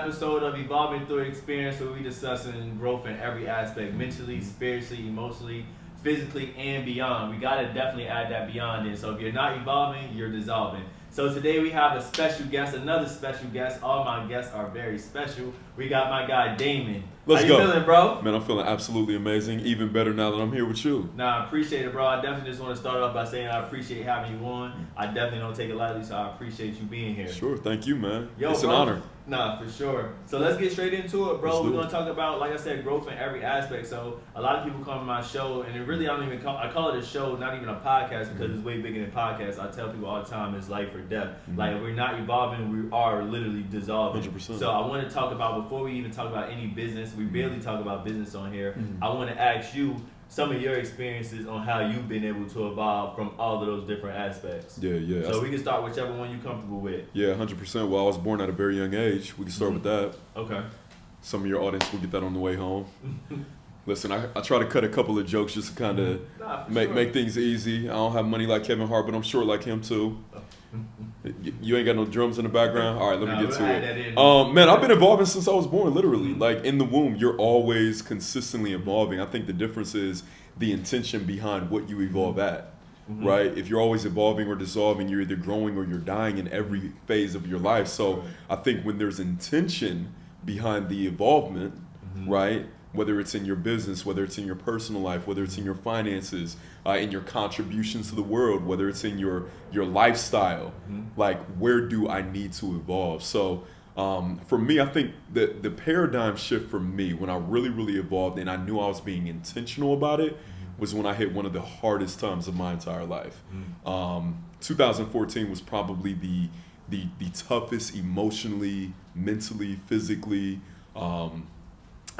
episode of Evolving Through Experience, where we discussing growth in every aspect, mentally, spiritually, emotionally, physically, and beyond. We gotta definitely add that beyond in. So if you're not evolving, you're dissolving. So today we have a special guest, another special guest. All my guests are very special. We got my guy Damon. Let's How go. you feeling, bro? Man, I'm feeling absolutely amazing. Even better now that I'm here with you. Nah, I appreciate it, bro. I definitely just want to start off by saying I appreciate having you on. I definitely don't take it lightly, so I appreciate you being here. Sure, thank you, man. Yo, it's bro, an honor. Nah, for sure. So let's get straight into it, bro. Let's We're do gonna it. talk about, like I said, growth in every aspect. So a lot of people come to my show, and it really I don't even call it a show, not even a podcast, because it's way bigger than podcasts. I tell people all the time it's life or death. Like if we're not evolving, we are literally dissolving. 100%. So I want to talk about, before we even talk about any business, we barely talk about business on here. I want to ask you some of your experiences on how you've been able to evolve from all of those different aspects. Yeah. So we can start whichever one you're comfortable with. Yeah, 100%. Well, I was born at a very young age. We can start with that. Okay. Some of your audience will get that on the way home. Listen, I try to cut a couple of jokes just to kind of make things easy. I don't have money like Kevin Hart, but I'm short like him too. You ain't got no drums in the background? All right, let me get to it. Man, I've been evolving since I was born, literally. Like in the womb, you're always consistently evolving. I think the difference is the intention behind what you evolve at, right? If you're always evolving or dissolving, you're either growing or you're dying in every phase of your life. So I think when there's intention behind the evolvement, right? Whether it's in your business, whether it's in your personal life, whether it's in your finances, in your contributions to the world, whether it's in your lifestyle, like where do I need to evolve? So for me, I think that the paradigm shift for me when I really evolved and I knew I was being intentional about it was when I hit one of the hardest times of my entire life. 2014 was probably the toughest emotionally, mentally, physically,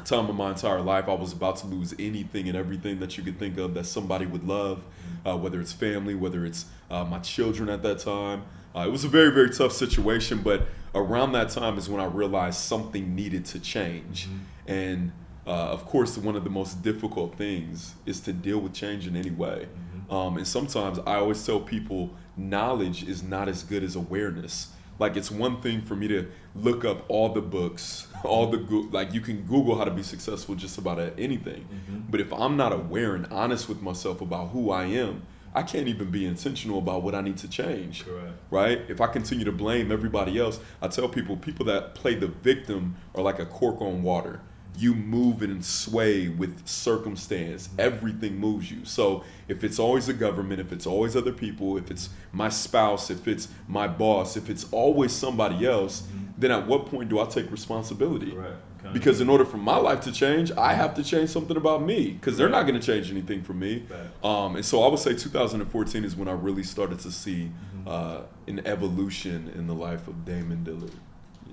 time of my entire life. I was about to lose anything and everything that you could think of that somebody would love, whether it's family, whether it's my children at that time. It was a very tough situation, but around that time is when I realized something needed to change. And of course, one of the most difficult things is to deal with change in any way. And sometimes I always tell people knowledge is not as good as awareness. Like it's one thing for me to look up all the books, like you can Google how to be successful just about anything. But if I'm not aware and honest with myself about who I am, I can't even be intentional about what I need to change. Correct. Right? If I continue to blame everybody else, I tell people that play the victim are like a cork on water. You move and sway with circumstance. Everything moves you. So if it's always the government, if it's always other people, if it's my spouse, if it's my boss, if it's always somebody else, then at what point do I take responsibility? Right. Because in order for my life to change, I have to change something about me because they're not going to change anything for me. And so I would say 2014 is when I really started to see an evolution in the life of Damon Dillard.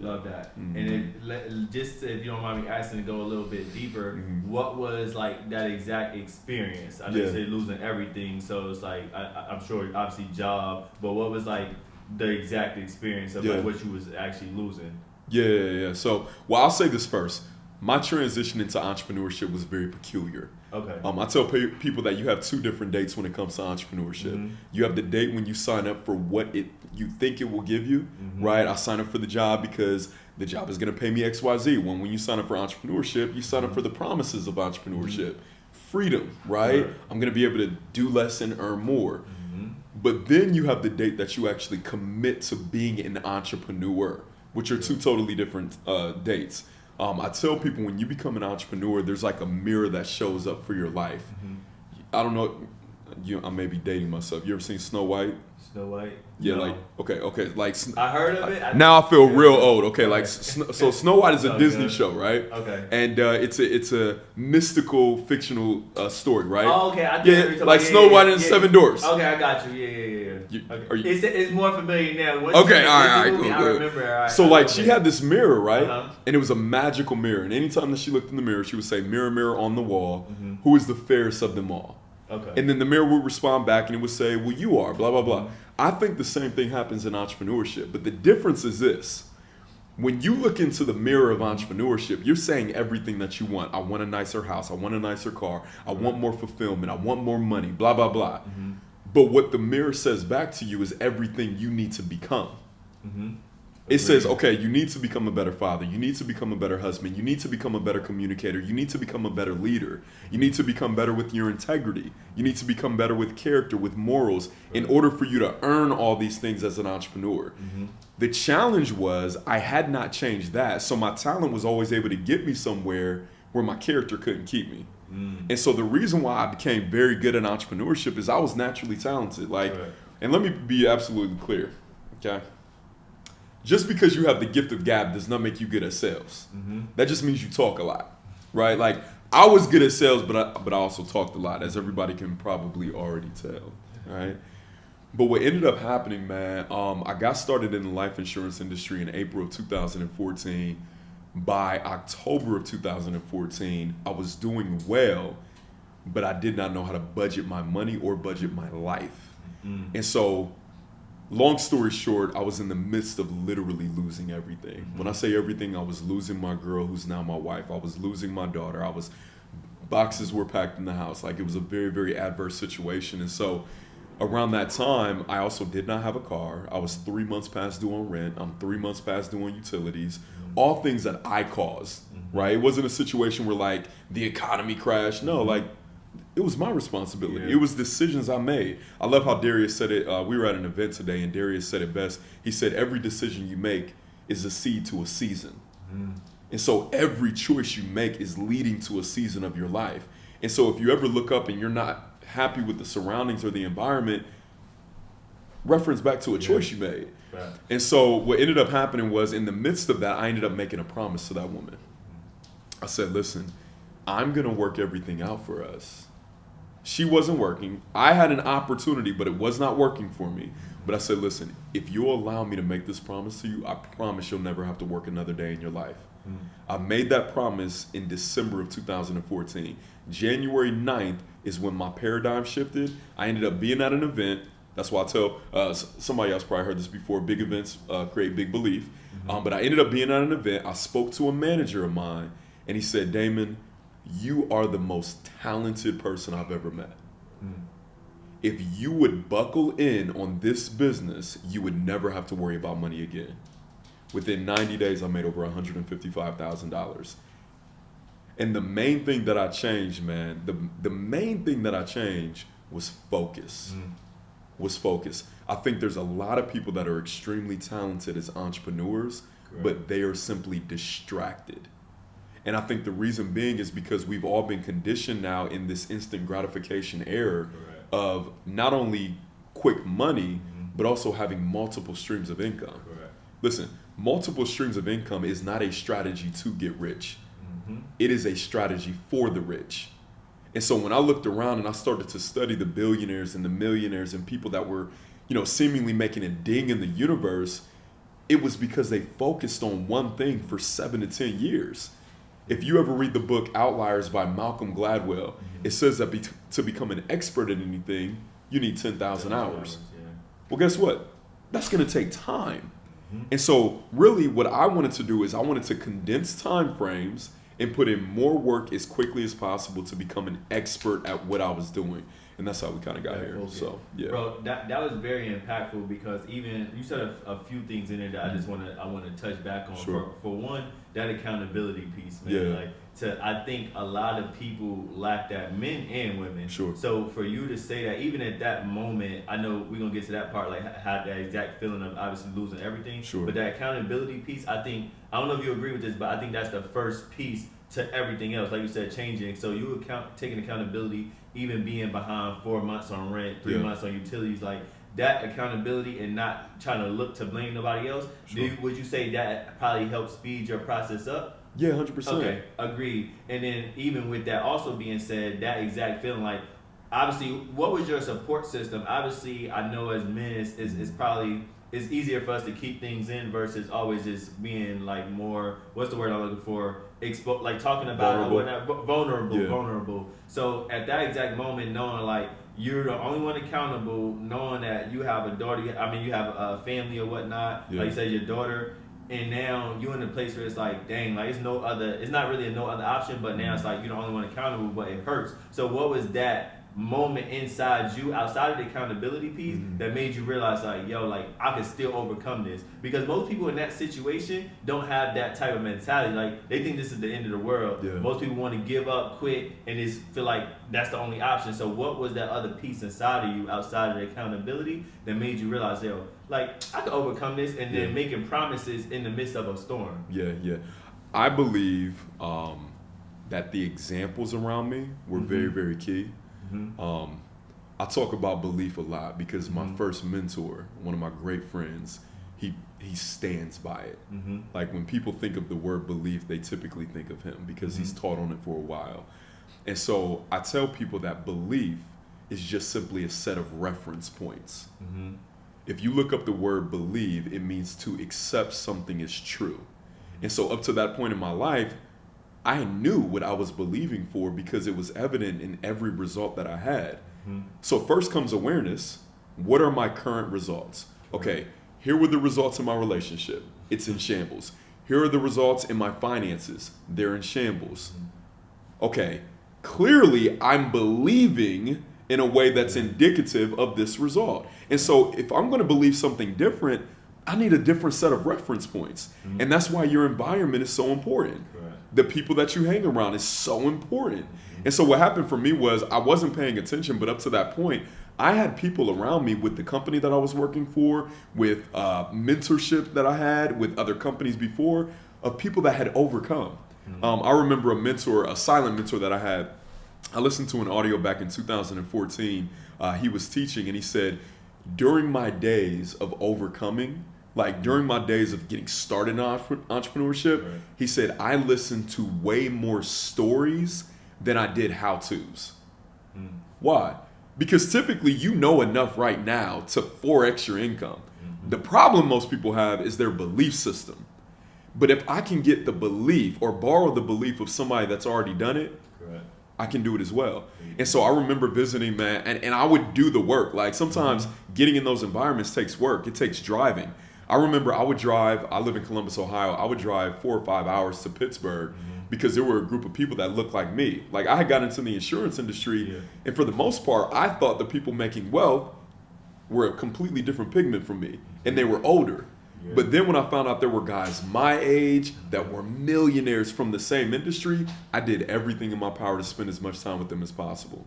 Love that. And just if you don't mind me asking to go a little bit deeper, what was like that exact experience? I know you said losing everything, so it's like I'm sure obviously job, but what was like the exact experience of like what you was actually losing? Yeah. So, well, I'll say this first. My transition into entrepreneurship was very peculiar. Okay. I tell people that you have two different dates when it comes to entrepreneurship. You have the date when you sign up for what you think it will give you, right? I sign up for the job because the job is going to pay me XYZ. When you sign up for entrepreneurship, you sign up for the promises of entrepreneurship. Freedom, right? I'm going to be able to do less and earn more. But then you have the date that you actually commit to being an entrepreneur, which are two totally different dates. I tell people when you become an entrepreneur, there's like a mirror that shows up for your life. I don't know, I may be dating myself. You ever seen Snow White? Snow White? Yeah, No. like, okay, like... I heard of it. Now I feel real old. Okay, like, so Snow White is a Disney show, right? Okay. And it's a mystical, fictional story, right? Oh, okay. I Yeah, like Snow White and the Seven Dwarfs. Okay, I got you. Yeah. Okay. It's more familiar now. Okay, all right, cool. I remember. All right, so like she had this mirror, right? And it was a magical mirror. And anytime that she looked in the mirror, she would say, "Mirror, mirror on the wall, who is the fairest of them all?" Okay. And then the mirror would respond back and it would say, "Well, you are, blah, blah, blah." I think the same thing happens in entrepreneurship. But the difference is this. When you look into the mirror of entrepreneurship, you're saying everything that you want. I want a nicer house. I want a nicer car. I want more fulfillment. I want more money, blah, blah, blah. But what the mirror says back to you is everything you need to become. It says, okay, you need to become a better father. You need to become a better husband. You need to become a better communicator. You need to become a better leader. You need to become better with your integrity. You need to become better with character, with morals, in order for you to earn all these things as an entrepreneur. The challenge was I had not changed that. So my talent was always able to get me somewhere where my character couldn't keep me. And so the reason why I became very good at entrepreneurship is I was naturally talented. And let me be absolutely clear, okay? Just because you have the gift of gab does not make you good at sales. That just means you talk a lot, right? Like, I was good at sales, but I also talked a lot, as everybody can probably already tell, right? But what ended up happening, man, I got started in the life insurance industry in April of 2014. By October of 2014, I was doing well, but I did not know how to budget my money or budget my life. And so, long story short, I was in the midst of literally losing everything. When I say everything, I was losing my girl, who's now my wife. I was losing my daughter. Boxes were packed in the house. Like, it was a very, very adverse situation. And so around that time, I also did not have a car. I was 3 months past due on rent. I'm 3 months past due on utilities. All things that I caused, right? It wasn't a situation where, like, the economy crashed. No, like, it was my responsibility. It was decisions I made. I love how Darius said it. We were at an event today, and Darius said it best. He said, every decision you make is a seed to a season. And so every choice you make is leading to a season of your life. And so if you ever look up and you're not happy with the surroundings or the environment, reference back to a choice you made. Right. And so what ended up happening was, in the midst of that, I ended up making a promise to that woman. I said, listen, I'm going to work everything out for us. She wasn't working. I had an opportunity, but it was not working for me. But I said, listen, if you'll allow me to make this promise to you, I promise you'll never have to work another day in your life. I made that promise in December of 2014. January 9th is when my paradigm shifted. I ended up being at an event. That's why I tell somebody else probably heard this before. Big events create big belief. But I ended up being at an event. I spoke to a manager of mine, and he said, Damon, you are the most talented person I've ever met. If you would buckle in on this business, you would never have to worry about money again. Within 90 days, I made over $155,000. And the main thing that I changed, man, the main thing that I changed was focus. I think there's a lot of people that are extremely talented as entrepreneurs, but they are simply distracted. And I think the reason being is because we've all been conditioned now in this instant gratification era of not only quick money, but also having multiple streams of income. Listen, multiple streams of income is not a strategy to get rich. It is a strategy for the rich. And so when I looked around and I started to study the billionaires and the millionaires and people that were, seemingly making a ding in the universe, it was because they focused on one thing for 7 to 10 years. If you ever read the book Outliers by Malcolm Gladwell, it says that to become an expert at anything, you need 10,000 hours. Well, guess what? That's going to take time. And so really what I wanted to do is I wanted to condense time frames and put in more work as quickly as possible to become an expert at what I was doing. And that's how we kind of got here. Okay. So, yeah. Bro, that was very impactful, because even you said a few things in there that I want to touch back on. Sure. For one, that accountability piece, man. I think a lot of people lack that, men and women. Sure. So for you to say that, even at that moment, I know we're gonna get to that part, like have that exact feeling of obviously losing everything. Sure. But that accountability piece, I don't know if you agree with this, but I think that's the first piece to everything else. Like you said, changing. So you taking accountability, even being behind 4 months on rent, 3 months on utilities, like that accountability and not trying to look to blame nobody else. Sure. Would you say that probably helps speed your process up? Yeah, 100%. Okay, agreed. And then even with that also being said, that exact feeling, like, obviously, what was your support system? Obviously, I know as men, it's probably, it's easier for us to keep things in versus always just being like more, what's the word I'm looking for? Like talking about vulnerable. So at that exact moment, knowing like you're the only one accountable, knowing that you have a daughter, you have a family or whatnot, like you said, your daughter, and now you're in a place where it's like, dang, like it's not really no other option, but now it's like you're the only one accountable, but it hurts. So what was that moment inside you, outside of the accountability piece, that made you realize like, yo, like I can still overcome this? Because most people in that situation don't have that type of mentality. Like they think this is the end of the world. Yeah. Most people want to give up, quit, and just feel like that's the only option. So what was that other piece inside of you, outside of the accountability, that made you realize, yo, like I can overcome this, and then making promises in the midst of a storm? Yeah. I believe that the examples around me were very, very key. I talk about belief a lot because my first mentor, one of my great friends, he stands by it. Like when people think of the word belief, they typically think of him because he's taught on it for a while. And so I tell people that belief is just simply a set of reference points. If you look up the word believe, it means to accept something as true. And so up to that point in my life, I knew what I was believing for because it was evident in every result that I had. So first comes awareness. What are my current results? Okay, here were the results in my relationship. It's in shambles. Here are the results in my finances. They're in shambles. Okay, clearly I'm believing in a way that's indicative of this result. And so if I'm going to believe something different, I need a different set of reference points. And that's why your environment is so important. The people that you hang around is so important. And so what happened for me was I wasn't paying attention, but up to that point, I had people around me with the company that I was working for, with mentorship that I had with other companies before, of people that had overcome. I remember a silent mentor that I had. I listened to an audio back in 2014. He was teaching and he said, during my days of overcoming, like during my days of getting started in entrepreneurship, he said, I listened to way more stories than I did how-tos. Why? Because typically you know enough right now to 4x your income. The problem most people have is their belief system. But if I can get the belief or borrow the belief of somebody that's already done it, I can do it as well. And so I remember visiting, man, and I would do the work. Like sometimes getting in those environments takes work. It takes driving. I remember I would drive, I live in Columbus, Ohio. I would drive 4 or 5 hours to Pittsburgh because there were a group of people that looked like me. Like I had gotten into the insurance industry, and for the most part, I thought the people making wealth were a completely different pigment from me, and they were older. But then when I found out there were guys my age that were millionaires from the same industry, I did everything in my power to spend as much time with them as possible.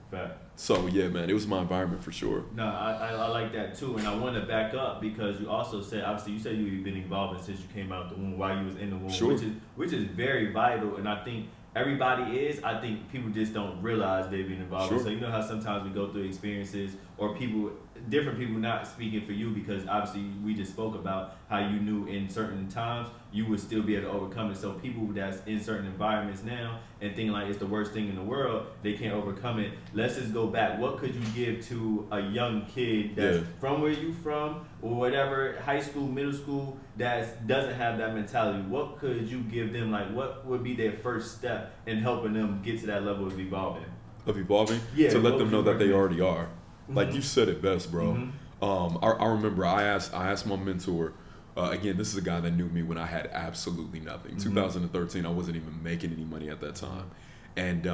So yeah, man, it was my environment for sure. No, I like that too, and I want to back up because you also said, obviously, you said you've been involved since you came out the womb, while you was in the womb, which is very vital, and I think everybody is. I think people just don't realize they've been involved. So you know how sometimes we go through experiences or different people not speaking for you because obviously we just spoke about how you knew in certain times you would still be able to overcome it. So people that's in certain environments now and thinking like it's the worst thing in the world, they can't overcome it. Let's just go back. What could you give to a young kid that's from where you from or whatever, high school, middle school, that doesn't have that mentality? What could you give them? Like what would be their first step in helping them get to that level of evolving? To let them know that they already are. Like you said it best, bro. I remember I asked my mentor, again, this is a guy that knew me when I had absolutely nothing. 2013, I wasn't even making any money at that time. And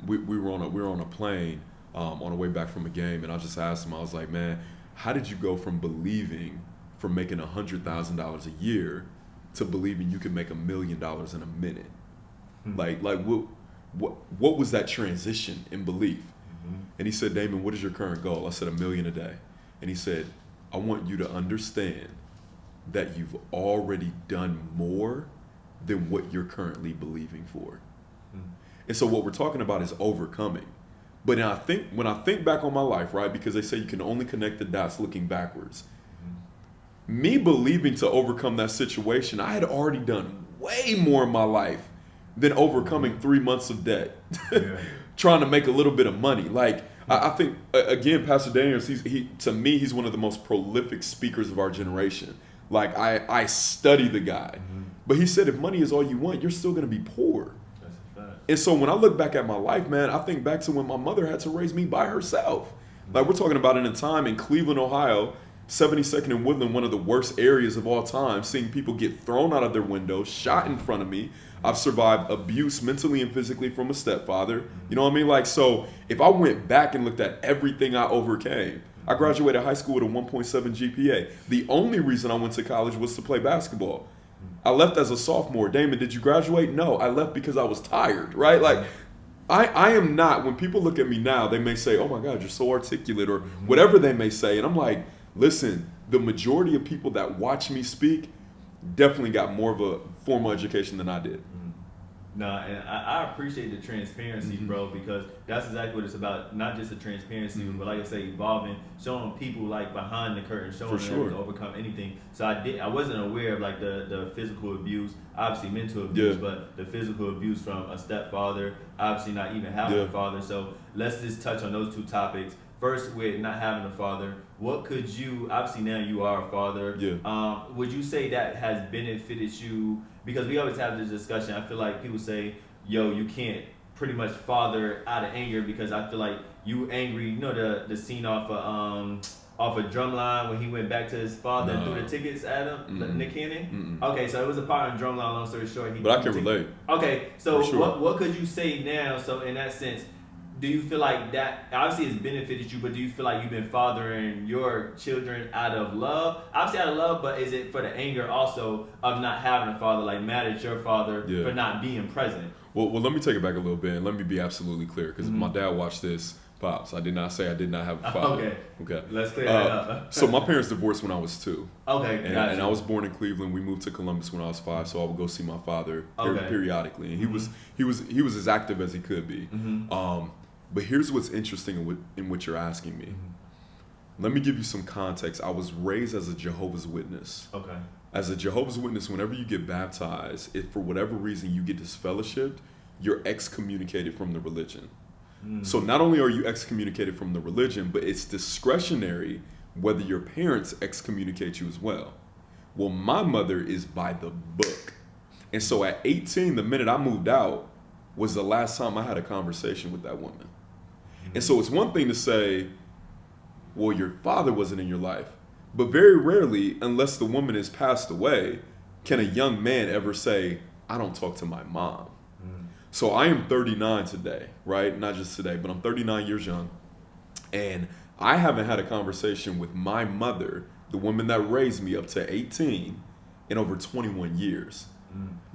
we were on a plane on the way back from a game, and I just asked him, I was like, man, how did you go from making $100,000 a year to believing you could make $1 million in a minute? Like what was that transition in belief? And he said, Damon, what is your current goal? I said, $1 million a day. And he said, I want you to understand that you've already done more than what you're currently believing for. And so what we're talking about is overcoming. But when I think back on my life, right, because they say you can only connect the dots looking backwards. Me believing to overcome that situation, I had already done way more in my life than overcoming 3 months of debt. Trying to make a little bit of money. Like I think again, Pastor Daniels, to me he's one of the most prolific speakers of our generation. Like I study the guy, but he said if money is all you want, you're still gonna be poor. That's a fact. And so when I look back at my life, man, I think back to when my mother had to raise me by herself. Like we're talking about in a time in Cleveland, Ohio, 72nd and Woodland, one of the worst areas of all time, seeing people get thrown out of their windows, shot in front of me. I've survived abuse mentally and physically from a stepfather. You know what I mean? Like, so if I went back and looked at everything I overcame, I graduated high school with a 1.7 GPA. The only reason I went to college was to play basketball. I left as a sophomore. Damon, did you graduate? No, I left because I was tired, right? Like, I am not, when people look at me now, they may say, oh my God, you're so articulate, or whatever they may say. And I'm like, listen, the majority of people that watch me speak definitely got more of a formal education than I did. No, and I appreciate the transparency, bro, because that's exactly what it's about. Not just the transparency, but like I say, evolving, showing people like behind the curtain, showing them to overcome anything. So I wasn't aware of like the physical abuse, obviously mental abuse, but the physical abuse from a stepfather, obviously not even having a father. So let's just touch on those two topics. First, with not having a father, what could you, obviously now you are a father, would you say that has benefited you? Because we always have this discussion. I feel like people say, yo, you can't pretty much father out of anger, because I feel like you angry. You know the scene off a Drumline when he went back to his father and threw the tickets at him, Nick Cannon? Okay, so it was a part in Drumline, long story short. But I can relate. Okay, so what could you say now? So in that sense, do you feel like that, obviously it's benefited you, but do you feel like you've been fathering your children out of love? Obviously out of love, but is it for the anger also of not having a father, like mad at your father for not being present? Well, let me take it back a little bit, and let me be absolutely clear, because my dad watched this. Pops, I did not say I did not have a father. Okay. Let's clear that up. So my parents divorced when I was 2. Okay, and I was born in Cleveland. We moved to Columbus when I was 5, so I would go see my father periodically, and he was as active as he could be. But here's what's interesting in what you're asking me. Let me give you some context. I was raised as a Jehovah's Witness. Okay. As a Jehovah's Witness, whenever you get baptized, if for whatever reason you get disfellowshipped, you're excommunicated from the religion. So not only are you excommunicated from the religion, but it's discretionary whether your parents excommunicate you as well. Well, my mother is by the book. And so at 18, the minute I moved out, was the last time I had a conversation with that woman. And so it's one thing to say, well, your father wasn't in your life. But very rarely, unless the woman has passed away, can a young man ever say, I don't talk to my mom. So I am 39 today, right? Not just today, but I'm 39 years young. And I haven't had a conversation with my mother, the woman that raised me up to 18, in over 21 years.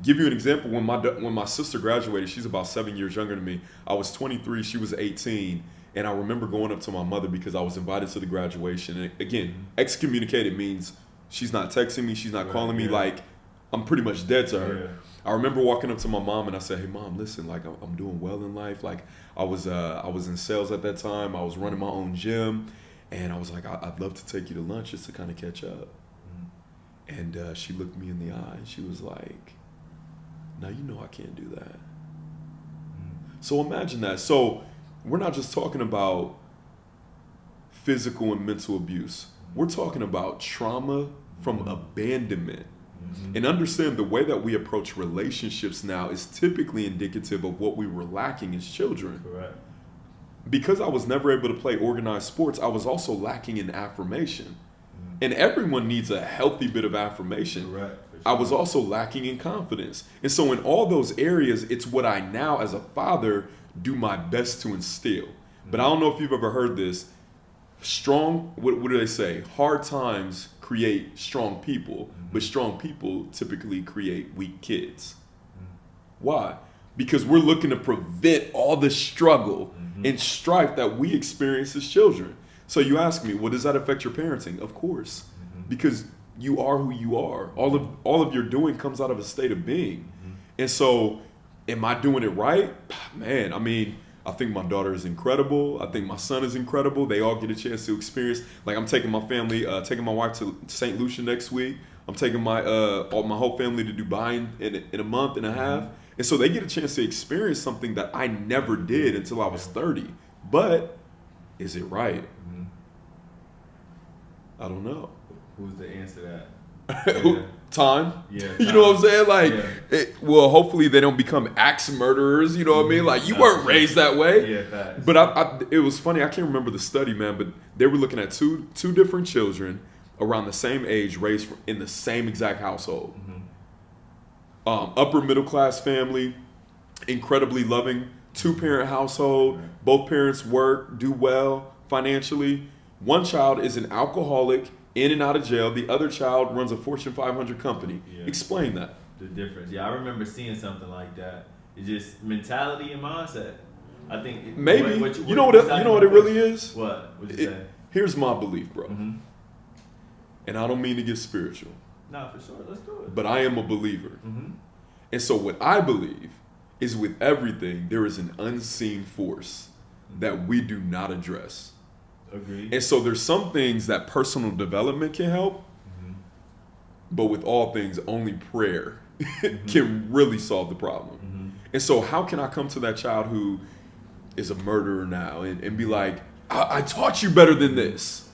Give you an example, when my sister graduated, she's about 7 years younger than me. I was 23, she was 18. And I remember going up to my mother because I was invited to the graduation. And again, excommunicated means she's not texting me, she's not calling me, like I'm pretty much dead to her. I remember walking up to my mom and I said, hey mom, listen, like I'm doing well in life. Like I was in sales at that time. I was running my own gym, and I was like, I'd love to take you to lunch just to kind of catch up. And she looked me in the eye and she was like, now you know I can't do that. So imagine that. So we're not just talking about physical and mental abuse. We're talking about trauma from abandonment. And understand the way that we approach relationships now is typically indicative of what we were lacking as children. Correct. Because I was never able to play organized sports, I was also lacking in affirmation. And everyone needs a healthy bit of affirmation. Correct. Sure. I was also lacking in confidence. And so in all those areas, it's what I now as a father do my best to instill. But I don't know if you've ever heard this. What do they say? Hard times create strong people, but strong people typically create weak kids. Why? Because we're looking to prevent all the struggle and strife that we experience as children. So you ask me, well, does that affect your parenting? Of course, because you are who you are. All of your doing comes out of a state of being. And so, am I doing it right? Man, I mean, I think my daughter is incredible. I think my son is incredible. They all get a chance to experience. Like I'm taking my family, taking my wife to St. Lucia next week. I'm taking my whole family to Dubai in a month and a half. And so they get a chance to experience something that I never did until I was 30. But is it right? I don't know. Who's the answer to that? Yeah. Time. Yeah. Time. You know what I'm saying? Like, well, hopefully they don't become axe murderers. You know what I mean? Like, you weren't raised that way. Yeah, facts. But it was funny. I can't remember the study, man. But they were looking at two different children, around the same age, raised in the same exact household. Upper middle class family, incredibly loving, 2-parent household. Both parents work, do well financially. One child is an alcoholic, in and out of jail. The other child runs a Fortune 500 company. Yeah. Explain that. The difference. Yeah, I remember seeing something like that. It's just mentality and mindset. I think maybe you know what it really is. What would you say? Here's my belief, bro. And I don't mean to get spiritual. No, for sure. Let's do it. But I am a believer. And so what I believe is with everything, there is an unseen force that we do not address. Agreed. And so there's some things that personal development can help, but with all things, only prayer can really solve the problem. And so how can I come to that child who is a murderer now and be like, I taught you better than this?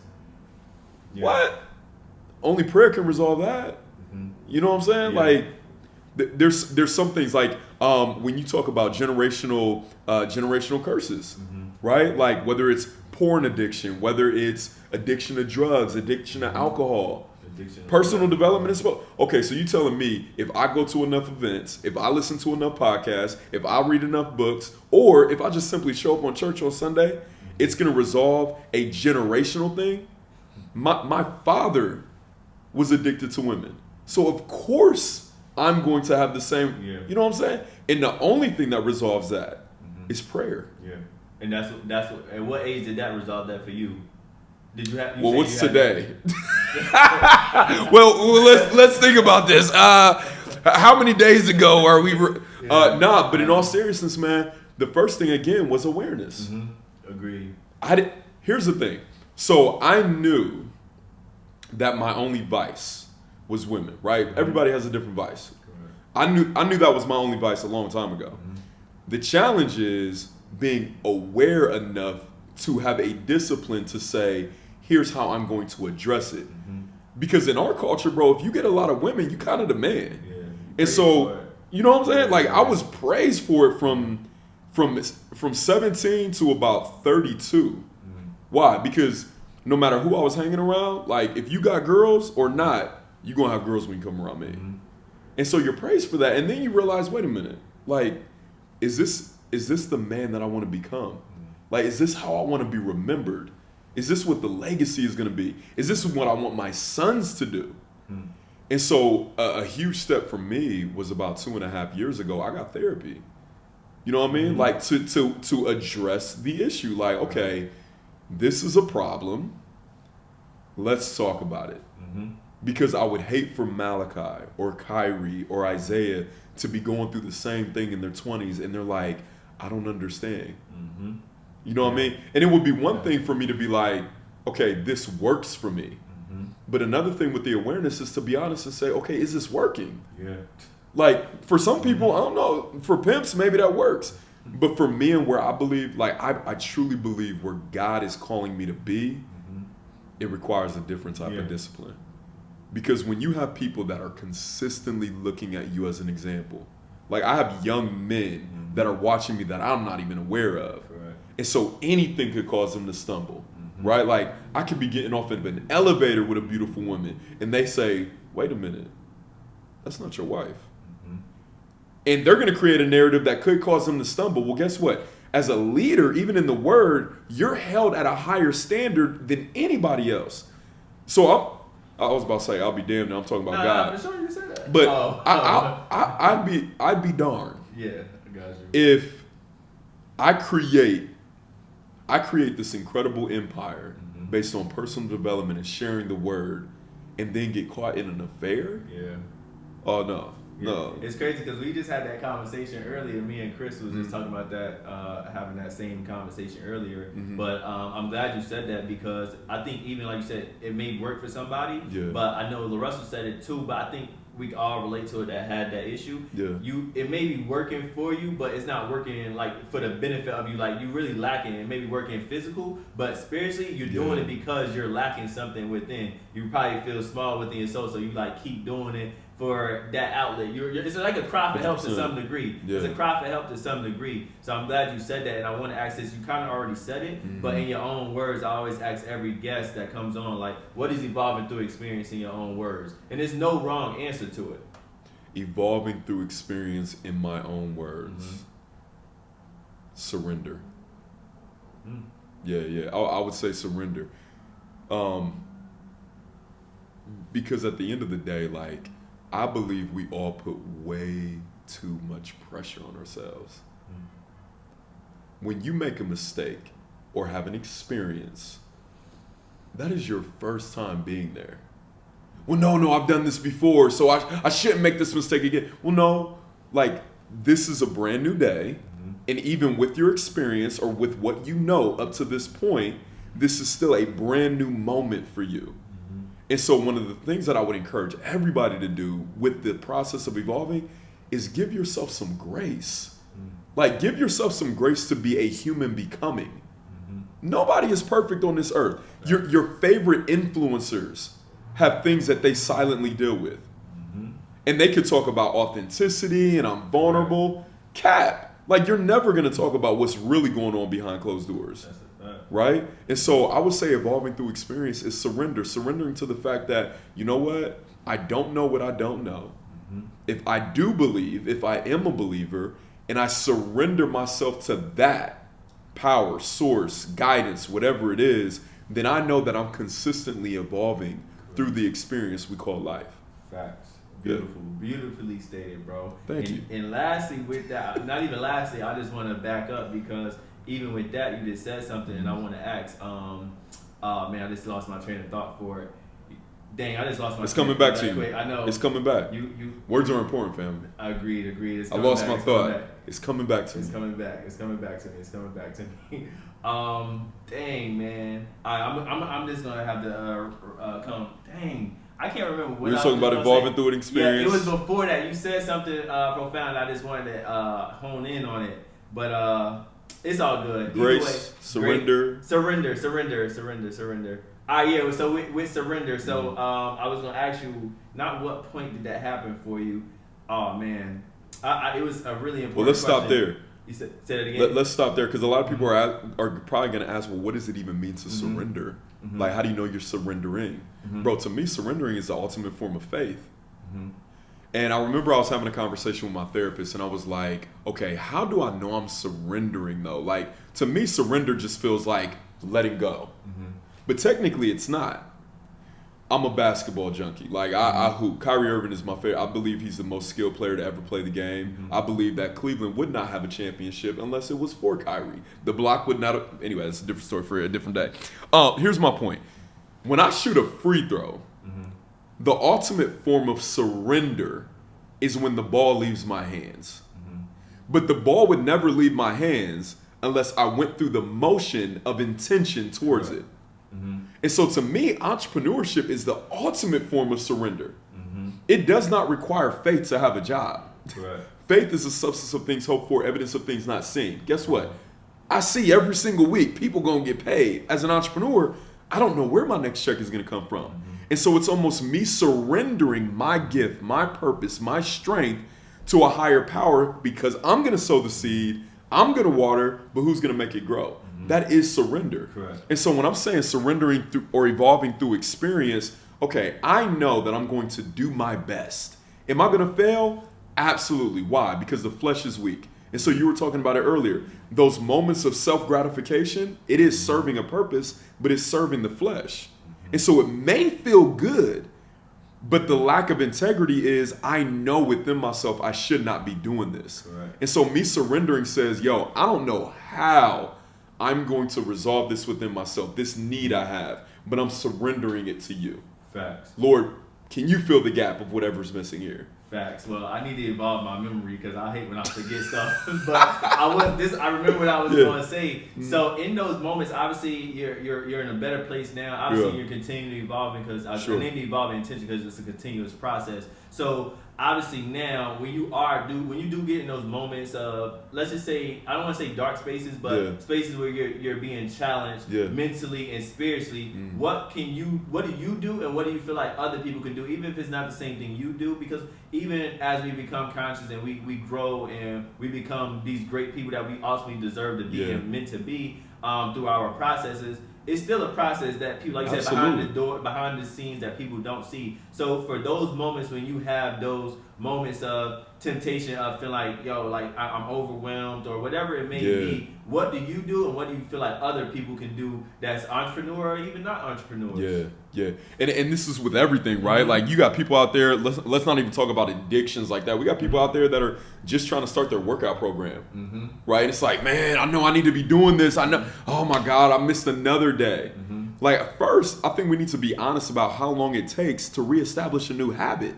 Yeah. What? Only prayer can resolve that. You know what I'm saying? Yeah. Like, there's some things like when you talk about generational curses, right? Like whether it's porn addiction, whether it's addiction to drugs, addiction to alcohol, personal development is okay. So you telling me if I go to enough events, if I listen to enough podcasts, if I read enough books, or if I just simply show up on church on Sunday, it's going to resolve a generational thing? My father was addicted to women, so of course I'm going to have the same. Yeah. You know what I'm saying? And the only thing that resolves that is prayer. Yeah. And that's what. At what age did that resolve that for you? Did you have? Well, what's today? well, let's think about this. How many days ago are we? But in all seriousness, man, the first thing again was awareness. Agreed. Here's the thing. So I knew that my only vice was women. Right? Everybody has a different vice. I knew that was my only vice a long time ago. The challenge is being aware enough to have a discipline to say, here's how I'm going to address it. Because in our culture, bro, if you get a lot of women, you kind of the man. Yeah, and so, you know what I'm saying? Like, I was praised for it from 17 to about 32. Why? Because no matter who I was hanging around, like, if you got girls or not, you're going to have girls when you come around me. And so you're praised for that. And then you realize, wait a minute, like, is this the man that I want to become? Like, is this how I want to be remembered? Is this what the legacy is going to be? Is this what I want my sons to do? And so a huge step for me was about 2.5 years ago, I got therapy. You know what I mean? Like to address the issue. Like, okay, this is a problem. Let's talk about it. Because I would hate for Malachi or Kyrie or Isaiah to be going through the same thing in their 20s and they're like, I don't understand. You know what I mean? And it would be one thing for me to be like, okay, this works for me. But another thing with the awareness is to be honest and say, okay, is this working? Yeah. Like, for some people, I don't know. For pimps, maybe that works. But for me and where I believe, like, I truly believe where God is calling me to be, it requires a different type of discipline. Because when you have people that are consistently looking at you as an example, like I have young men that are watching me that I'm not even aware of. Right. And so anything could cause them to stumble, right? Like I could be getting off of an elevator with a beautiful woman and they say, wait a minute, that's not your wife. And they're going to create a narrative that could cause them to stumble. Well, guess what? As a leader, even in the word, you're held at a higher standard than anybody else. So I was about to say, I'll be damned. Now I'm talking about God. For sure you say that. But I'd be darned. Yeah, I got you. If I create this incredible empire based on personal development and sharing the word, and then get caught in an affair. Yeah. Oh no. Yeah. No. It's crazy because we just had that conversation earlier. Me and Chris was just talking about that, having that same conversation earlier. But I'm glad you said that because I think even like you said, it may work for somebody. Yeah. But I know LaRussell said it too. But I think we all relate to it that had that issue. Yeah. It may be working for you, but it's not working like for the benefit of you. Like you really lacking. It may be working physical, but spiritually you're doing it because you're lacking something within. You probably feel small within your soul, so you like keep doing it. for that outlet. It's like a cry for help to some degree. Yeah. It's a cry for help to some degree. So I'm glad you said that, and I want to ask this. You kind of already said it, but in your own words, I always ask every guest that comes on, like, what is evolving through experience in your own words? And there's no wrong answer to it. Evolving through experience in my own words. Surrender. Yeah. I would say surrender. Because at the end of the day, like, I believe we all put way too much pressure on ourselves. When you make a mistake or have an experience, that is your first time being there. Well, no, I've done this before, so I shouldn't make this mistake again. Well, no, like, this is a brand new day, and even with your experience or with what you know up to this point, this is still a brand new moment for you. And so one of the things that I would encourage everybody to do with the process of evolving is give yourself some grace. Like, give yourself some grace to be a human becoming. Nobody is perfect on this earth. Your favorite influencers have things that they silently deal with. And they could talk about authenticity and I'm vulnerable. Cap. Like, you're never going to talk about what's really going on behind closed doors. Right? And so I would say evolving through experience is surrendering to the fact that, you know what? I don't know what I don't know. If I do believe, if I am a believer, and I surrender myself to that power, source, guidance, whatever it is, then I know that I'm consistently evolving through the experience we call life. Facts. Beautiful. Beautifully stated, bro. Thank you. And lastly, with that, not even lastly, I just want to back up because even with that, you just said something, and I want to ask. Man, I just lost my train of thought for it. Dang, I just lost my. It's coming back to you. Quick. I know. It's coming back. Words are important, family. Agreed. I lost my thought. It's coming back to me. It's coming back to me. Dang, man. I'm just gonna have to come. Dang. I can't remember what we were talking about evolving through an experience. Yeah, it was before that. You said something profound. I just wanted to hone in on it, but it's all good. Grace, surrender. Surrender. Yeah. So with surrender. So I was gonna ask you, not what point did that happen for you? Oh man, it was a really important. Well, let's question. stop there. You say it again. Let's stop there because a lot of people are probably gonna ask, well, what does it even mean to surrender? Like, how do you know you're surrendering? Bro, to me, surrendering is the ultimate form of faith. And I remember I was having a conversation with my therapist, and I was like, okay, how do I know I'm surrendering, though? Like, to me, surrender just feels like letting go. But technically, it's not. I'm a basketball junkie. Like, I hoop. Kyrie Irving is my favorite. I believe he's the most skilled player to ever play the game. I believe that Cleveland would not have a championship unless it was for Kyrie. The block would not have, anyway, that's a different story for a different day. Here's my point. When I shoot a free throw, the ultimate form of surrender is when the ball leaves my hands. But the ball would never leave my hands unless I went through the motion of intention towards it. And so to me, entrepreneurship is the ultimate form of surrender. It does not require faith to have a job. Faith is the substance of things hoped for, evidence of things not seen. Guess what? I see every single week people gonna get paid. As an entrepreneur, I don't know where my next check is gonna come from. And so it's almost me surrendering my gift, my purpose, my strength to a higher power because I'm gonna sow the seed, I'm gonna water, but who's gonna make it grow? That is surrender. Correct. And so when I'm saying surrendering through or evolving through experience, okay, I know that I'm going to do my best. Am I going to fail? Absolutely. Why? Because the flesh is weak. And so you were talking about it earlier. Those moments of self-gratification, it is serving a purpose, but it's serving the flesh. And so it may feel good, but the lack of integrity is I know within myself I should not be doing this. Correct. And so me surrendering says, yo, I don't know how I'm going to resolve this within myself, this need I have, but I'm surrendering it to you. Facts. Lord, can you fill the gap of whatever's missing here? Facts. Well, I need to evolve my memory because I hate when I forget stuff. But I remember what I was going to say. So in those moments, obviously you're in a better place now. Obviously you're continuing to evolve because I need to evolve in intention because it's a continuous process. So obviously now when you do get in those moments of, let's just say, I don't want to say dark spaces, but spaces where you're being challenged mentally and spiritually, what do you do, and what do you feel like other people can do, even if it's not the same thing you do? Because even as we become conscious and we grow and we become these great people that we ultimately deserve to be and meant to be through our processes, it's still a process that people, like you said, behind the scenes that people don't see. So for those moments when you have those moments of temptation of feeling like, I'm overwhelmed or whatever it may be, what do you do, and what do you feel like other people can do that's entrepreneur or even not entrepreneurs? Yeah. And this is with everything, right? Like, you got people out there, let's not even talk about addictions like that. We got people out there that are just trying to start their workout program, right? It's like, man, I know I need to be doing this. I know, oh my God, I missed another day. Like, first, I think we need to be honest about how long it takes to reestablish a new habit.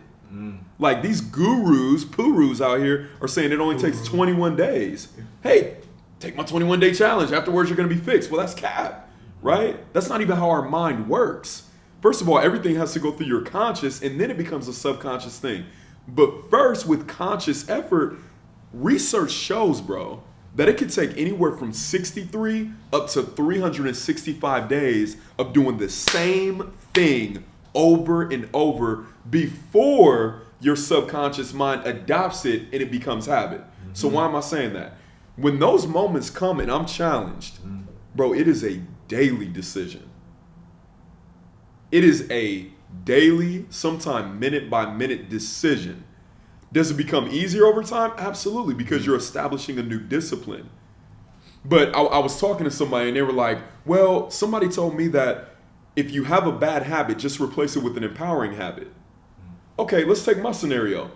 Like, these purus out here are saying it only takes 21 days. Hey, take my 21-day challenge. Afterwards, you're going to be fixed. Well, that's cap, right? That's not even how our mind works. First of all, everything has to go through your conscious, and then it becomes a subconscious thing. But first, with conscious effort, research shows, bro, that it could take anywhere from 63 up to 365 days of doing the same thing over and over before your subconscious mind adopts it and it becomes habit. So why am I saying that? When those moments come and I'm challenged, bro, it is a daily decision. It is a daily, sometimes minute by minute decision. Does it become easier over time? Absolutely, because you're establishing a new discipline. But I was talking to somebody and they were like, well, somebody told me that if you have a bad habit, just replace it with an empowering habit. Okay, let's take my scenario.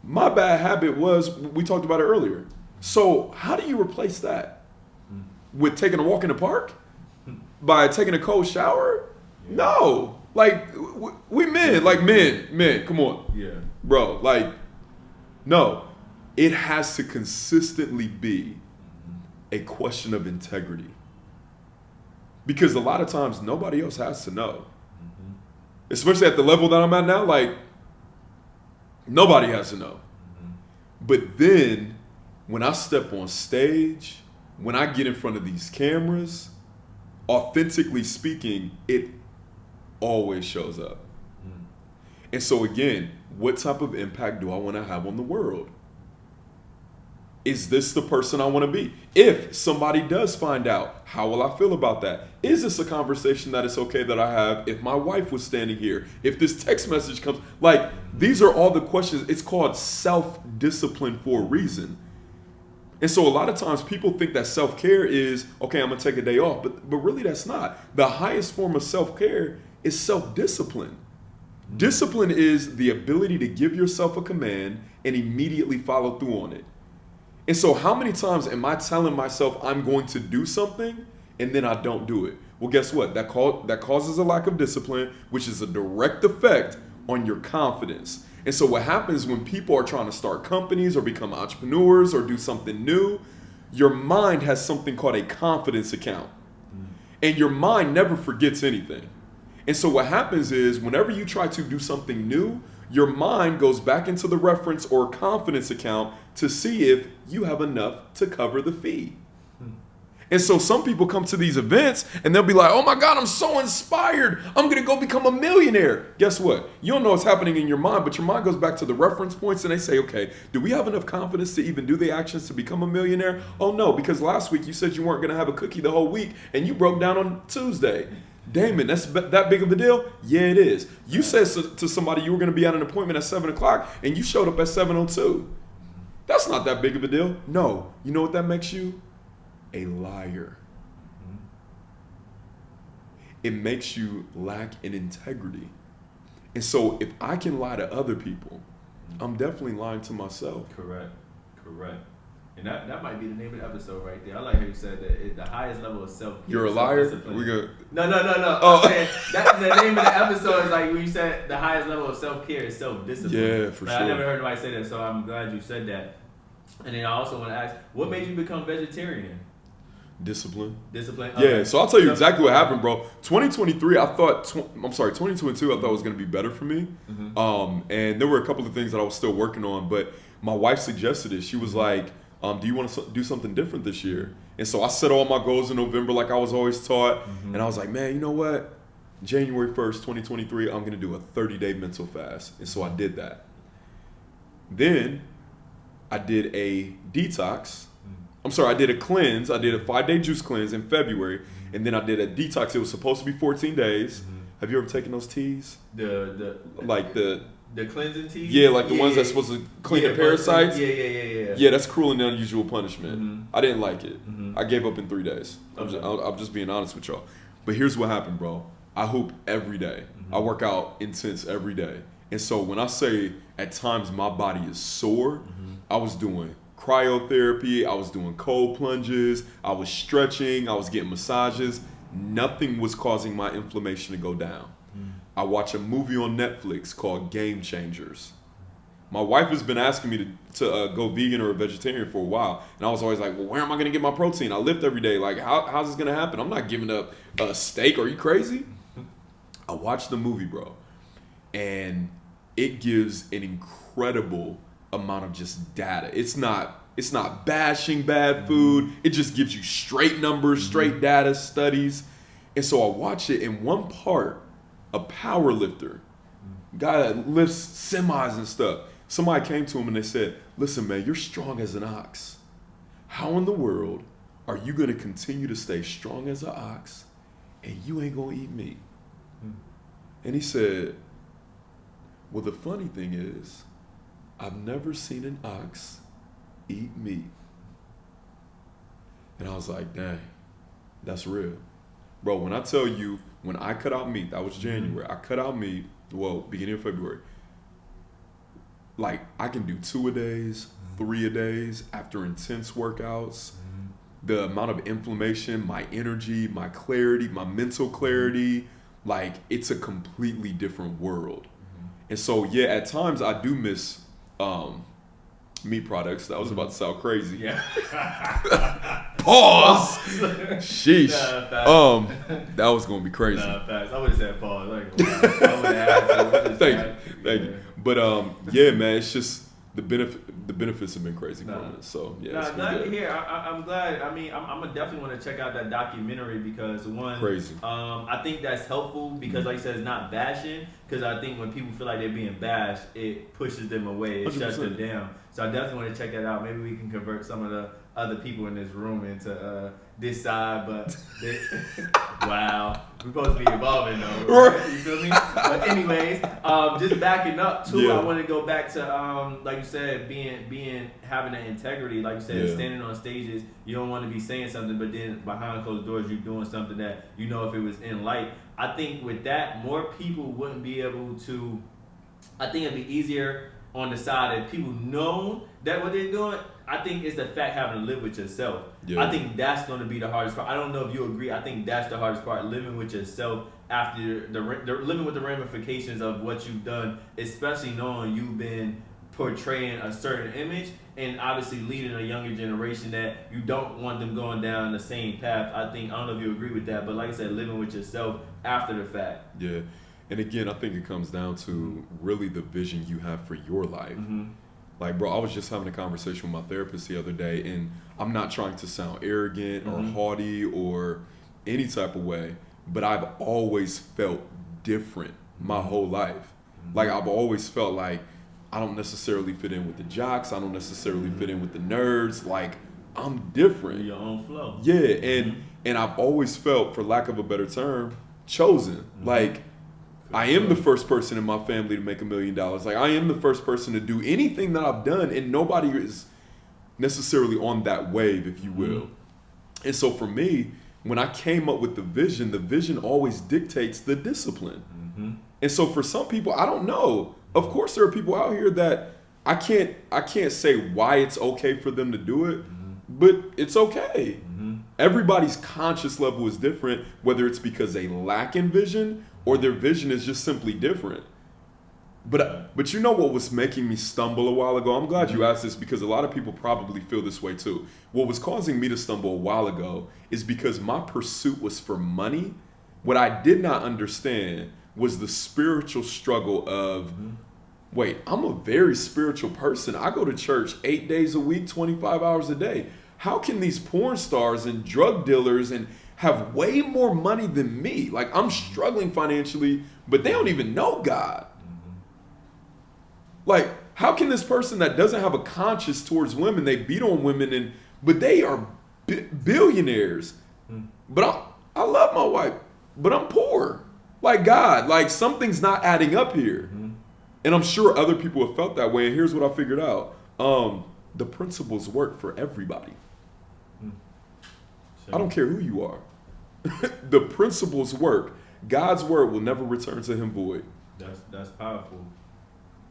My bad habit was, we talked about it earlier. So how do you replace that? With taking a walk in the park? By taking a cold shower? No. Like, we men, men, come on. Yeah. Bro, like, no. It has to consistently be a question of integrity. Because a lot of times, nobody else has to know. Especially at the level that I'm at now, like, nobody has to know. But then, when I step on stage, when I get in front of these cameras, authentically speaking, it always shows up. And so again, what type of impact do I want to have on the world? Is this the person I want to be? If somebody does find out, how will I feel about that? Is this a conversation that it's okay that I have if my wife was standing here? If this text message comes, like, these are all the questions. It's called self-discipline for a reason. And so a lot of times people think that self-care is, okay, I'm going to take a day off, but really that's not. The highest form of self-care is self-discipline. Discipline is the ability to give yourself a command and immediately follow through on it. And so how many times am I telling myself I'm going to do something and then I don't do it? Well, guess what? That causes a lack of discipline, which is a direct effect on your confidence. And so what happens when people are trying to start companies or become entrepreneurs or do something new, your mind has something called a confidence account. And your mind never forgets anything. And so what happens is whenever you try to do something new, your mind goes back into the reference or confidence account to see if you have enough to cover the fee. And so some people come to these events and they'll be like, oh my God, I'm so inspired. I'm going to go become a millionaire. Guess what? You don't know what's happening in your mind, but your mind goes back to the reference points and they say, okay, do we have enough confidence to even do the actions to become a millionaire? Oh no, because last week you said you weren't going to have a cookie the whole week and you broke down on Tuesday. Damon, that's that big of a deal? Yeah, it is. You said to somebody you were going to be at an appointment at 7 o'clock and you showed up at 7:02. That's not that big of a deal. No. You know what that makes you? A liar. It makes you lack in integrity. And so if I can lie to other people, I'm definitely lying to myself. Correct. And that might be the name of the episode right there. I like how you said that the highest level of self-care. You're a liar? We good. No. Oh. I'm saying the name of the episode is like when you said the highest level of self-care is self-discipline. Yeah, for sure. I never heard nobody say that, so I'm glad you said that. And then I also want to ask, what made you become vegetarian? Discipline. Discipline. Yeah, so I'll tell you exactly what happened, bro. 2022, I thought was going to be better for me. And there were a couple of things that I was still working on, but my wife suggested it. She was like, do you want to do something different this year? And so I set all my goals in November like I was always taught. And I was like, man, you know what? January 1st, 2023, I'm going to do a 30-day mental fast. And so I did that. Then I did a detox. I did a cleanse. I did a 5-day juice cleanse in February. And then I did a detox. It was supposed to be 14 days. Have you ever taken those teas? The cleansing teas? Yeah, like the ones that's supposed to clean the parasites? Yeah. Yeah, that's cruel and unusual punishment. I didn't like it. I gave up in 3 days. I'm just being honest with y'all. But here's what happened, bro. I hoop every day. I work out intense every day. And so when I say at times my body is sore, I was doing cryotherapy, I was doing cold plunges, I was stretching, I was getting massages. Nothing was causing my inflammation to go down. I watch a movie on Netflix called Game Changers. My wife has been asking me to go vegan or a vegetarian for a while. And I was always like, well, where am I going to get my protein? I lift every day. Like, how's this going to happen? I'm not giving up a steak. Are you crazy? I watched the movie, bro. And it gives an incredible amount of just data. It's not bashing bad food. It just gives you straight numbers, straight data, studies. And so I watch it, in one part, a power lifter, guy that lifts semis and stuff. Somebody came to him and they said, listen, man, you're strong as an ox. How in the world are you going to continue to stay strong as an ox and you ain't going to eat meat? And he said, well, the funny thing is, I've never seen an ox eat meat. And I was like, dang, that's real. Bro, when I tell you, when I cut out meat, that was January, I cut out meat, beginning of February. Like, I can do 2 a days, 3 a days after intense workouts. The amount of inflammation, my energy, my clarity, my mental clarity, like, it's a completely different world. And so, yeah, at times I do miss meat products. That was about to sound crazy. Yeah. Pause. Sheesh. That was gonna be crazy. Facts. I would have said pause. I would have Thank you. But yeah, man, it's just the benefits have been crazy from it. So yeah, it's been good. Here. I'm glad. I mean, I'm gonna definitely want to check out that documentary because crazy. I think that's helpful because, like you said, it's not bashing. Because I think when people feel like they're being bashed, it pushes them away. It 100%. Shuts them down. So I definitely want to check that out. Maybe we can convert some of the other people in this room into this side. But wow, we're supposed to be evolving though. Right? You feel me? But anyways, just backing up too. I want to go back to like you said, having that integrity. Like you said, standing on stages. You don't want to be saying something, but then behind closed doors, you're doing something that you know if it was in light. I think with that, more people wouldn't be able to. I think it'd be easier on the side if people know that what they're doing. I think it's the fact having to live with yourself. Yeah. I think that's going to be the hardest part. I don't know if you agree. I think that's the hardest part, living with yourself after the living with the ramifications of what you've done, especially knowing you've been portraying a certain image and obviously leading a younger generation that you don't want them going down the same path. I don't know if you agree with that, but like I said, living with yourself after the fact. Yeah. And again, I think it comes down to really the vision you have for your life. Like, bro, I was just having a conversation with my therapist the other day, and I'm not trying to sound arrogant or haughty or any type of way, but I've always felt different my whole life. Like, I've always felt like I don't necessarily fit in with the jocks. I don't necessarily fit in with the nerds. Like, I'm different. Your own flow. Yeah, and I've always felt, for lack of a better term, chosen. Like, I am the first person in my family to make $1 million. Like, I am the first person to do anything that I've done, and nobody is necessarily on that wave, if you will. And so for me, when I came up with the vision always dictates the discipline. And so for some people, I don't know. Of course, there are people out here that I can't say why it's okay for them to do it, but it's okay. Everybody's conscious level is different, whether it's because they lack in vision or their vision is just simply different. But you know what was making me stumble a while ago? I'm glad you asked this because a lot of people probably feel this way too. What was causing me to stumble a while ago is because my pursuit was for money. What I did not understand was the spiritual struggle of, wait, I'm a very spiritual person. I go to church 8 days a week, 25 hours a day. How can these porn stars and drug dealers and have way more money than me? Like, I'm struggling financially, but they don't even know God. Like, how can this person that doesn't have a conscience towards women, they beat on women, but they are billionaires. But I love my wife, but I'm poor. Like, God, like something's not adding up here. And I'm sure other people have felt that way. And here's what I figured out. The principles work for everybody. I don't care who you are. The principles work. God's word will never return to him void. That's powerful.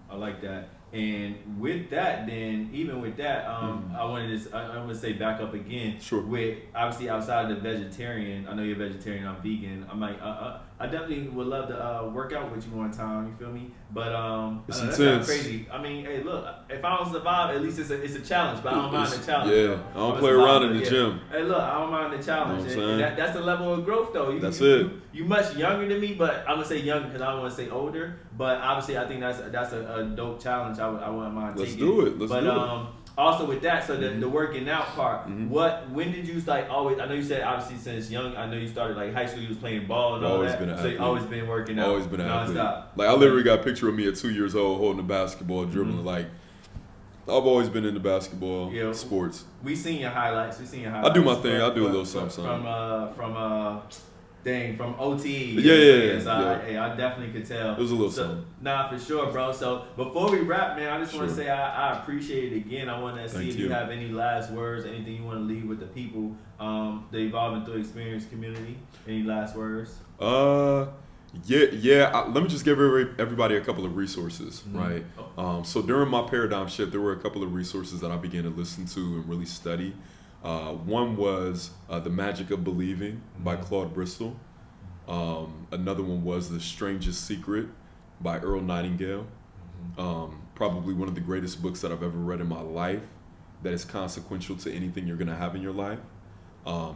I like that. And with that, then, even with that, I want to say back up again. Sure. With obviously outside of the vegetarian, I know you're vegetarian, I'm vegan. I'm like, I definitely would love to work out with you one time. You feel me? But it's that's intense. Crazy. I mean, hey, look, if I don't survive, at least it's a challenge. But I don't mind the challenge. Yeah, I don't play around in the gym. Hey, look, I don't mind the challenge. You know what I'm that's the level of growth, though. That's it. You much younger than me, but I'm gonna say younger because I don't want to say older. But obviously, I think that's a dope challenge. I wouldn't mind Let's taking. do it. Let's do it. Also with that, so the working out part, when did you like always? I know you said obviously since young. I know you started like high school. You was playing ball and all that. So you always been working out. Always been an athlete. Nonstop. Like I literally got a picture of me at 2 years old holding a basketball, dribbling. Like I've always been into basketball, sports. We seen your highlights. I do my thing. I do a little something. From OT. Yeah. I definitely could tell. It was a little something. Nah, for sure, bro. So before we wrap, man, I just want to say I appreciate it again. I want to see if you have any last words, anything you want to leave with the people, the Evolving Through Experience community. Any last words? Let me just give everybody a couple of resources, right? So during my paradigm shift, there were a couple of resources that I began to listen to and really study. One was The Magic of Believing by Claude Bristol. Another one was The Strangest Secret by Earl Nightingale. Probably one of the greatest books that I've ever read in my life that is consequential to anything you're going to have in your life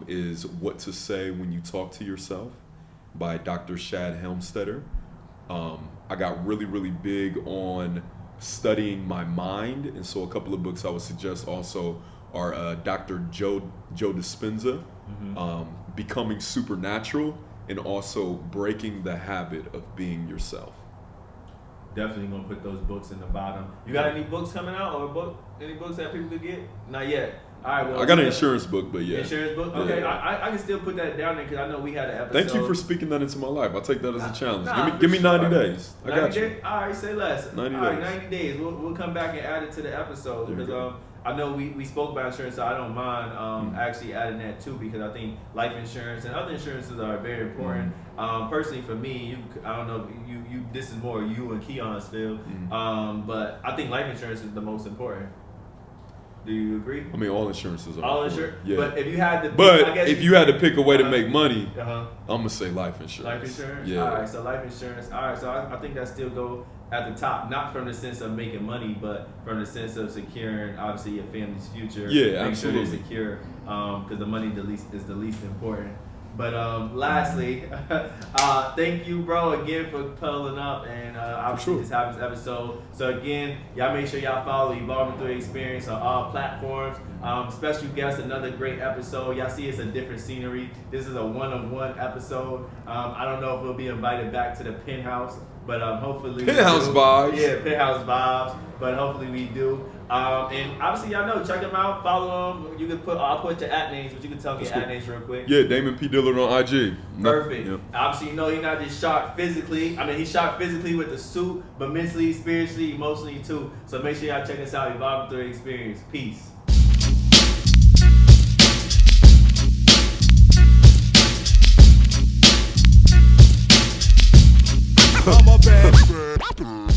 is What to Say When You Talk to Yourself by Dr. Shad Helmstetter. I got really, really big on studying my mind, and so a couple of books I would suggest also are Dr. Joe Dispenza, Becoming Supernatural, and also Breaking the Habit of Being Yourself. Definitely gonna put those books in the bottom. You got any books coming out, or any books that people could get? Not yet. All right. Well, I got an insurance book, but yeah. Insurance book. Okay, yeah. I can still put that down there because I know we had an episode. Thank you for speaking that into my life. I'll take that as a challenge. Give me 90 days. I got you. All right, say less. 90 All days. right, 90 days. We'll come back and add it to the episode because I know we spoke about insurance, so I don't mind actually adding that too because I think life insurance and other insurances are very important. Personally, for me, I don't know, you this is more you and Keon's field, but I think life insurance is the most important. Do you agree? I mean, all insurances are. All insurance, yeah. But if you had to, if you had to pick a way to make money, I'm gonna say life insurance. Life insurance. Yeah. All right, so life insurance. All right, so I think that still go at the top, not from the sense of making money, but from the sense of securing obviously your family's future. Yeah, make absolutely. Sure they're secure, because the money is the least important. But lastly, thank you, bro, again for pulling up and obviously just having this episode. So again, y'all make sure y'all follow Evolving Through Experience on all platforms. Special guest, another great episode. Y'all see it's a different scenery. This is a one-on-one episode. I don't know if we'll be invited back to the penthouse, but hopefully penthouse vibes. Yeah, penthouse vibes. But hopefully we do. And obviously y'all know, check them out, follow them. You can I'll put your at names, but you can tell me your at names real quick. Yeah, Damon P. Dillard on IG. Perfect. Yep. Obviously, you know he's not just sharp physically. I mean, he's sharp physically with the suit, but mentally, spiritually, emotionally too. So make sure y'all check us out, Evolving Through Experience. Peace. I'm a bad